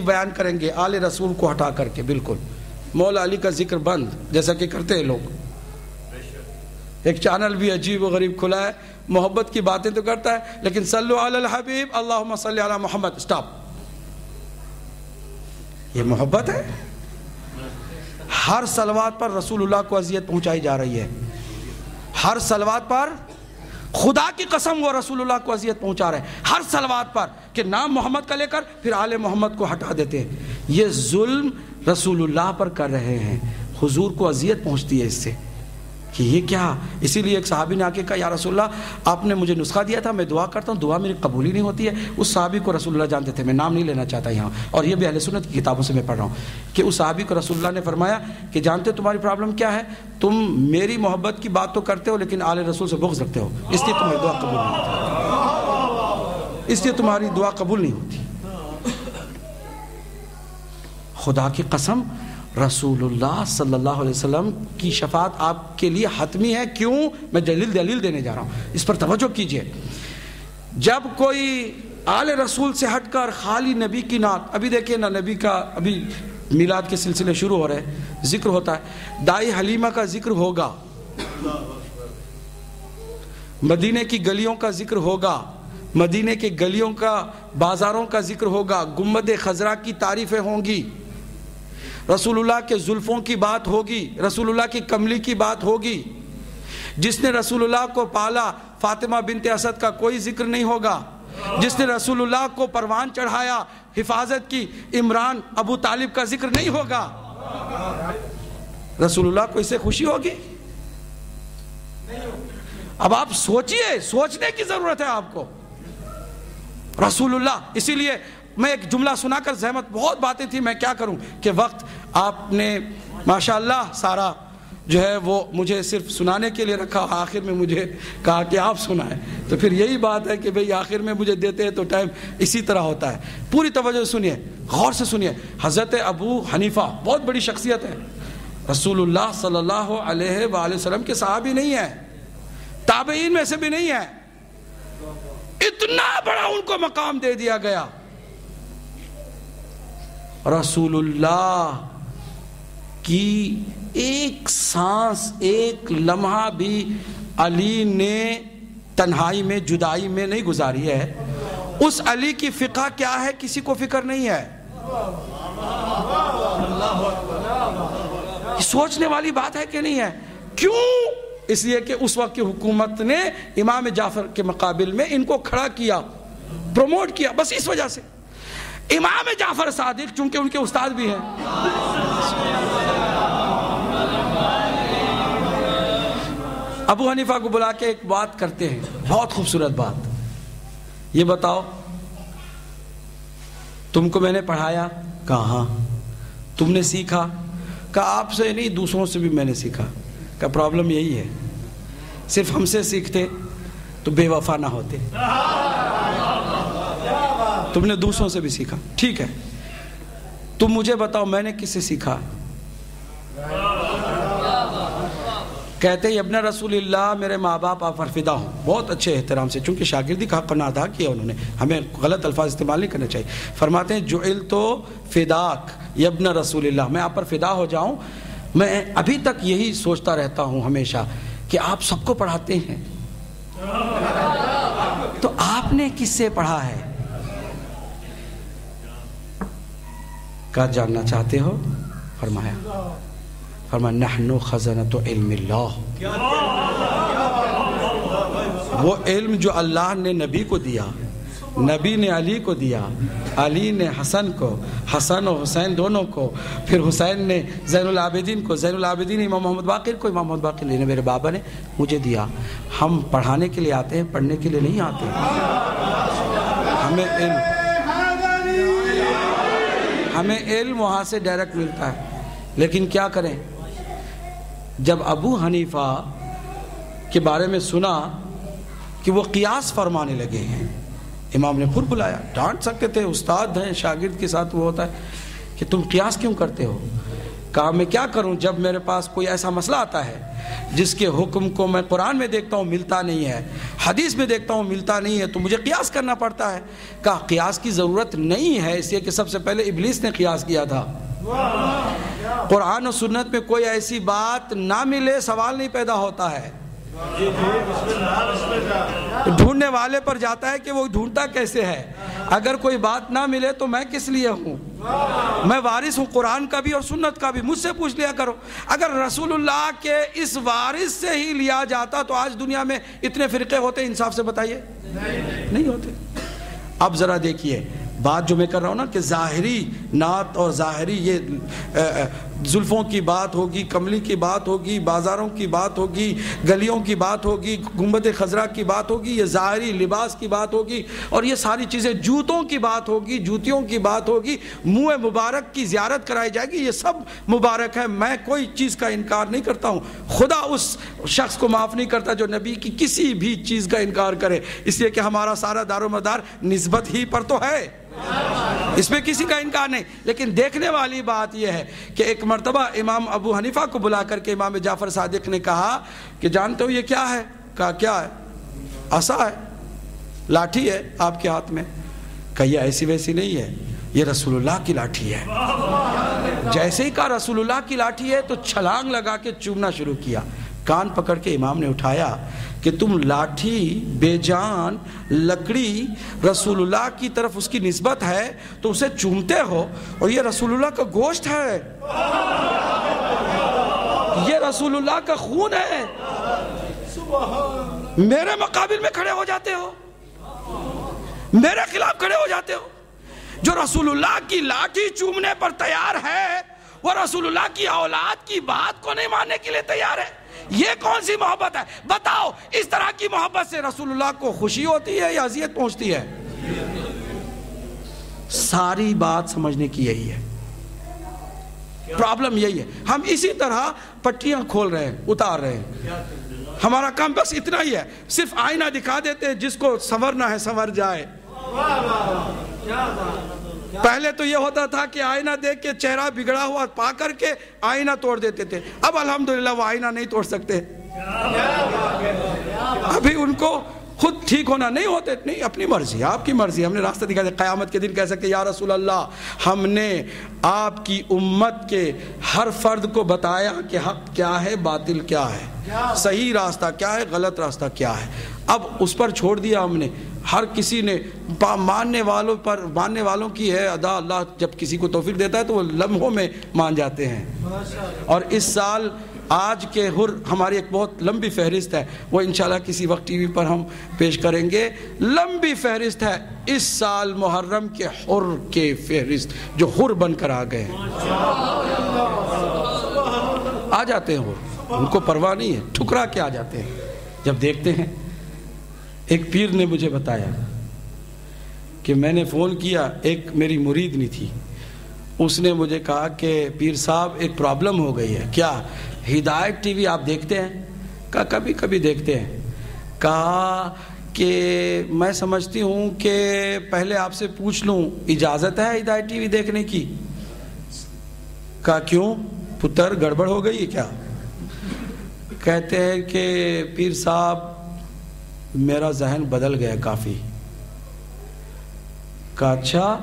بیان کریں گے آل رسول کو ہٹا کر کے، بالکل مولا علی کا ذکر بند، جیسا کہ کرتے ہیں لوگ۔ ایک چینل بھی عجیب و غریب کھلا ہے، محبت کی باتیں تو کرتا ہے لیکن صلو علی الحبیب اللہم صلی علی محمد، سٹاپ۔ یہ محبت ہے؟ ہر صلوات پر رسول اللہ کو اذیت پہنچائی جا رہی ہے، ہر صلوات پر خدا کی قسم وہ رسول اللہ کو اذیت پہنچا رہے ہیں، ہر صلوات پر کہ نام محمد کا لے کر پھر آل محمد کو ہٹا دیتے ہیں۔ یہ ظلم رسول اللہ پر کر رہے ہیں، حضور کو اذیت پہنچتی ہے اس سے کہ یہ کیا۔ اسی لیے ایک صحابی نے آ کے کہا یا رسول اللہ آپ نے مجھے نسخہ دیا تھا، میں دعا کرتا ہوں دعا میری قبول ہی نہیں ہوتی ہے۔ اس صحابی کو رسول اللہ جانتے تھے، میں نام نہیں لینا چاہتا یہاں، اور یہ بھی اہل سنت کی کتابوں سے میں پڑھ رہا ہوں کہ اس صحابی کو رسول اللہ نے فرمایا کہ جانتے ہو تمہاری پرابلم کیا ہے، تم میری محبت کی بات تو کرتے ہو لیکن آل رسول سے بغض رکھتے ہو، اس لیے تمہاری دعا قبول نہیں ہوتی، اس لیے تمہاری دعا قبول نہیں ہوتی۔ خدا کی قسم رسول اللہ صلی اللہ علیہ وسلم کی شفاعت آپ کے لیے حتمی ہے۔ کیوں؟ میں دلیل دینے جا رہا ہوں، اس پر توجہ کیجئے۔ جب کوئی آل رسول سے ہٹ کر خالی نبی کی نعت، ابھی دیکھیں نا نبی کا ابھی میلاد کے سلسلے شروع ہو رہے ہیں، ذکر ہوتا ہے، دائی حلیمہ کا ذکر ہوگا، مدینے کی گلیوں کا ذکر ہوگا، مدینے کے گلیوں کا بازاروں کا ذکر ہوگا، گنبد خضرا کی تعریفیں ہوں گی، رسول اللہ کے زلفوں کی بات ہوگی، رسول اللہ کی کملی کی بات ہوگی۔ جس نے رسول اللہ کو پالا فاطمہ بنت اسد کا کوئی ذکر نہیں ہوگا، جس نے رسول اللہ کو پروان چڑھایا حفاظت کی عمران ابو طالب کا ذکر نہیں ہوگا۔ رسول اللہ کو اس سے خوشی ہوگی؟ اب آپ سوچئے، سوچنے کی ضرورت ہے آپ کو۔ رسول اللہ، اسی لیے میں ایک جملہ سنا کر زحمت، بہت باتیں تھی، میں کیا کروں کہ وقت آپ نے ماشاءاللہ سارا جو ہے وہ مجھے صرف سنانے کے لیے رکھا، آخر میں مجھے کہا کہ آپ سنائیں، تو پھر یہی بات ہے کہ بھئی آخر میں مجھے دیتے ہیں تو ٹائم اسی طرح ہوتا ہے۔ پوری توجہ سنیے، غور سے سنیے۔ حضرت ابو حنیفہ بہت بڑی شخصیت ہے، رسول اللہ صلی اللہ علیہ وآلہ وسلم کے صحابی نہیں ہے، تابعین میں سے بھی نہیں ہے، اتنا بڑا ان کو مقام دے دیا گیا۔ رسول اللہ کی ایک سانس، ایک لمحہ بھی علی نے تنہائی میں، جدائی میں نہیں گزاری ہے۔ اس علی کی فقہ کیا ہے کسی کو فکر نہیں ہے۔ سوچنے والی بات ہے کہ نہیں ہے؟ کیوں؟ اس لیے کہ اس وقت کی حکومت نے امام جعفر کے مقابل میں ان کو کھڑا کیا، پروموٹ کیا، بس اس وجہ سے۔ امام جعفر صادق چونکہ ان کے استاد بھی ہیں، ابو حنیفہ کو بلا کے ایک بات کرتے ہیں، بہت خوبصورت بات، یہ بتاؤ تم کو میں نے پڑھایا؟ کہا ہاں۔ تم نے سیکھا؟ کہا آپ سے نہیں، دوسروں سے بھی میں نے سیکھا۔ کہ پرابلم یہی ہے، صرف ہم سے سیکھتے تو بے وفا نہ ہوتے، تم نے دوسروں سے بھی سیکھا، ٹھیک ہے۔ تم مجھے بتاؤ میں نے کس سے سیکھا؟ کہتے ہیں ابن رسول اللہ، میرے ماں باپ آپ پر فدا ہوں، بہت اچھے احترام سے، چونکہ شاگردی کا حق نہ ادا کیا انہوں نے، ہمیں غلط الفاظ استعمال نہیں کرنے چاہیے۔ فرماتے ہیں جعلت فداک یا ابن رسول اللہ، میں آپ پر فدا ہو جاؤں۔ میں ابھی تک یہی سوچتا رہتا ہوں ہمیشہ کہ آپ سب کو پڑھاتے ہیں، تو آپ نے کس سے پڑھا ہے؟ کیا جاننا چاہتے ہو؟ فرمایا نحن خزنۃ علم اللہ، وہ علم جو اللہ نے نبی کو دیا، نبی نے علی کو دیا، علی نے حسن کو، حسن و حسین دونوں کو، پھر حسین نے زین العابدین کو، زین العابدین امام محمد باقر کو، امام محمد باقر نے میرے بابا نے مجھے دیا۔ ہم پڑھانے کے لیے آتے ہیں، پڑھنے کے لیے نہیں آتے۔ ہمیں علم وہاں سے ڈائریکٹ ملتا ہے، لیکن کیا کریں؟ جب ابو حنیفہ کے بارے میں سنا کہ وہ قیاس فرمانے لگے ہیں، امام نے خود بلایا، ڈانٹ سکتے تھے، استاد ہیں، شاگرد کے ساتھ وہ ہوتا ہے کہ تم قیاس کیوں کرتے ہو؟ کہا میں کیا کروں، جب میرے پاس کوئی ایسا مسئلہ آتا ہے جس کے حکم کو میں قرآن میں دیکھتا ہوں ملتا نہیں ہے، حدیث میں دیکھتا ہوں ملتا نہیں ہے، تو مجھے قیاس کرنا پڑتا ہے۔ کہا قیاس کی ضرورت نہیں ہے، اس لیے کہ سب سے پہلے ابلیس نے قیاس کیا تھا۔ قرآن و سنت میں کوئی ایسی بات نہ ملے سوال نہیں پیدا ہوتا ہے، ڈھونڈنے والے پر جاتا ہے کہ وہ ڈھونڈتا کیسے ہے۔ اگر کوئی بات نہ ملے تو میں کس لیے ہوں؟ میں وارث ہوں قرآن کا بھی اور سنت کا بھی، مجھ سے پوچھ لیا کرو۔ اگر رسول اللہ کے اس وارث سے ہی لیا جاتا تو آج دنیا میں اتنے فرقے ہوتے؟ انصاف سے بتائیے، نہیں ہوتے۔ اب ذرا دیکھیے بات جو میں کر رہا ہوں نا کہ ظاہری نعت اور ظاہری یہ زلفوں کی بات ہوگی، کملی کی بات ہوگی، بازاروں کی بات ہوگی، گلیوں کی بات ہوگی، گنبد خضرا کی بات ہوگی، یہ ظاہری لباس کی بات ہوگی، اور یہ ساری چیزیں، جوتوں کی بات ہوگی، جوتیوں کی بات ہوگی، منہ مبارک کی زیارت کرائی جائے گی، یہ سب مبارک ہے۔ میں کوئی چیز کا انکار نہیں کرتا ہوں، خدا اس شخص کو معاف نہیں کرتا جو نبی کی کسی بھی چیز کا انکار کرے، اس لیے کہ ہمارا سارا دار و مدار نسبت ہی پر تو ہے، اس میں کسی کا انکار نہیں۔ لیکن دیکھنے والی بات یہ ہے کہ ایک مرتبہ امام ابو حنیفہ کو بلا کر کے امام جعفر صادق نے کہا کہ جانتے ہو یہ کیا ہے؟ کہا کیا ہے؟ عصا ہے، لاٹھی ہے آپ کے ہاتھ میں۔ کہا یہ ایسی ویسی نہیں ہے، یہ رسول اللہ کی لاٹھی ہے۔ جیسے ہی کہا رسول اللہ کی لاٹھی ہے تو چھلانگ لگا کے چومنا شروع کیا۔ کان پکڑ کے امام نے اٹھایا کہ تم لاٹھی، بے جان لکڑی، رسول اللہ کی طرف اس کی نسبت ہے تو اسے چومتے ہو، اور یہ رسول اللہ کا گوشت ہے، یہ رسول اللہ کا خون ہے، میرے مقابل میں کھڑے ہو جاتے ہو، میرے خلاف کھڑے ہو جاتے ہو۔ جو رسول اللہ کی لاٹھی چومنے پر تیار ہے وہ رسول اللہ کی اولاد کی بات کو نہیں ماننے کے لیے تیار ہے۔ یہ کون سی محبت ہے؟ بتاؤ، اس طرح کی محبت سے رسول اللہ کو خوشی ہوتی ہے یا اذیت پہنچتی ہے؟ ساری بات سمجھنے کی یہی ہے، پرابلم یہی ہے۔ ہم اسی طرح پٹیاں کھول رہے ہیں، اتار رہے ہیں، ہمارا کام بس اتنا ہی ہے، صرف آئینہ دکھا دیتے ہیں، جس کو سنورنا ہے سنور جائے۔ پہلے تو یہ ہوتا تھا کہ آئینہ دیکھ کے چہرہ بگڑا ہوا پا کر کے آئینہ توڑ دیتے تھے، اب الحمدللہ وہ آئینہ نہیں توڑ سکتے، ابھی ان کو خود ٹھیک ہونا نہیں ہوتے، نہیں اپنی مرضی، آپ کی مرضی، ہم نے راستہ دکھا دیا۔ قیامت کے دن کہہ سکتے یا رسول اللہ ہم نے آپ کی امت کے ہر فرد کو بتایا کہ حق کیا ہے، باطل کیا ہے، صحیح راستہ کیا ہے، غلط راستہ کیا ہے، اب اس پر چھوڑ دیا ہم نے۔ ہر کسی نے ماننے والوں کی ہے ادا، اللہ جب کسی کو توفیق دیتا ہے تو وہ لمحوں میں مان جاتے ہیں۔ اور اس سال آج کے حر ہماری ایک بہت لمبی فہرست ہے، وہ انشاءاللہ کسی وقت ٹی وی پر ہم پیش کریں گے، لمبی فہرست ہے اس سال محرم کے حر کے فہرست جو حر بن کر آ گئے ہیں، آ جاتے ہیں حر، ان کو پرواہ نہیں ہے، ٹھکرا کے آ جاتے ہیں جب دیکھتے ہیں۔ ایک پیر نے مجھے بتایا کہ میں نے فون کیا، ایک میری مریدنی تھی، اس نے مجھے کہا کہ پیر صاحب ایک پرابلم ہو گئی ہے۔ کیا؟ ہدایت ٹی وی آپ دیکھتے ہیں؟ کہا کبھی کبھی دیکھتے ہیں۔ کہا کہ میں سمجھتی ہوں کہ پہلے آپ سے پوچھ لوں اجازت ہے ہدایت ٹی وی دیکھنے کی؟ کہا کیوں پتر گڑبڑ ہو گئی ہے کیا؟ کہتے ہیں کہ پیر صاحب میرا ذہن بدل گیا کافی۔ کہا اچھا،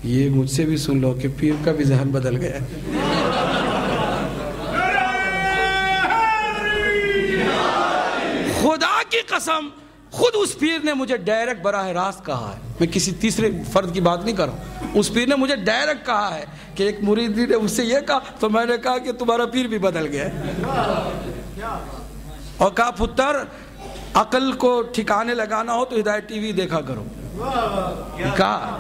یہ مجھ سے بھی سن لو کہ پیر کا بھی ذہن بدل گیا۔ خدا کی قسم خود اس پیر نے مجھے ڈائریکٹ براہ راست کہا ہے، میں کسی تیسرے فرد کی بات نہیں کر رہا ہوں، اس پیر نے مجھے ڈائریکٹ کہا ہے کہ ایک مرید نے اس سے یہ کہا تو میں نے کہا کہ تمہارا پیر بھی بدل گیا ہے، اور کہا پتر عقل کو ٹھکانے لگانا ہو تو ہدایت ٹی وی دیکھا کرو۔ کہا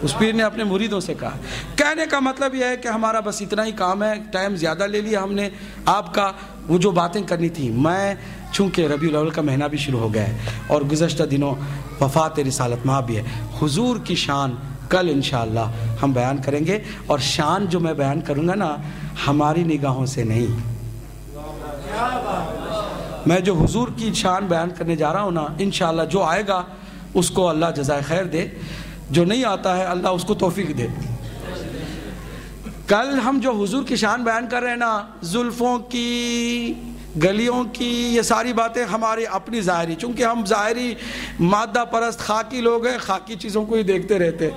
اس پیر نے اپنے مریدوں سے کہا۔ کہنے کا مطلب یہ ہے کہ ہمارا بس اتنا ہی کام ہے، ٹائم زیادہ لے لیا ہم نے آپ کا، وہ جو باتیں کرنی تھی، میں چونکہ ربیع الاول کا مہینہ بھی شروع ہو گیا ہے اور گزشتہ دنوں وفات رسالت ماہ بھی ہے، حضور کی شان کل انشاءاللہ ہم بیان کریں گے، اور شان جو میں بیان کروں گا نا ہماری نگاہوں سے نہیں، میں جو حضور کی شان بیان کرنے جا رہا ہوں نا انشاءاللہ جو آئے گا اس کو اللہ جزائے خیر دے، جو نہیں آتا ہے اللہ اس کو توفیق دے۔ کل ہم جو حضور کی شان بیان کر رہے ہیں نا، زلفوں کی، گلیوں کی، یہ ساری باتیں ہماری اپنی ظاہری، چونکہ ہم ظاہری مادہ پرست خاکی لوگ ہیں، خاکی چیزوں کو ہی دیکھتے رہتے ہیں.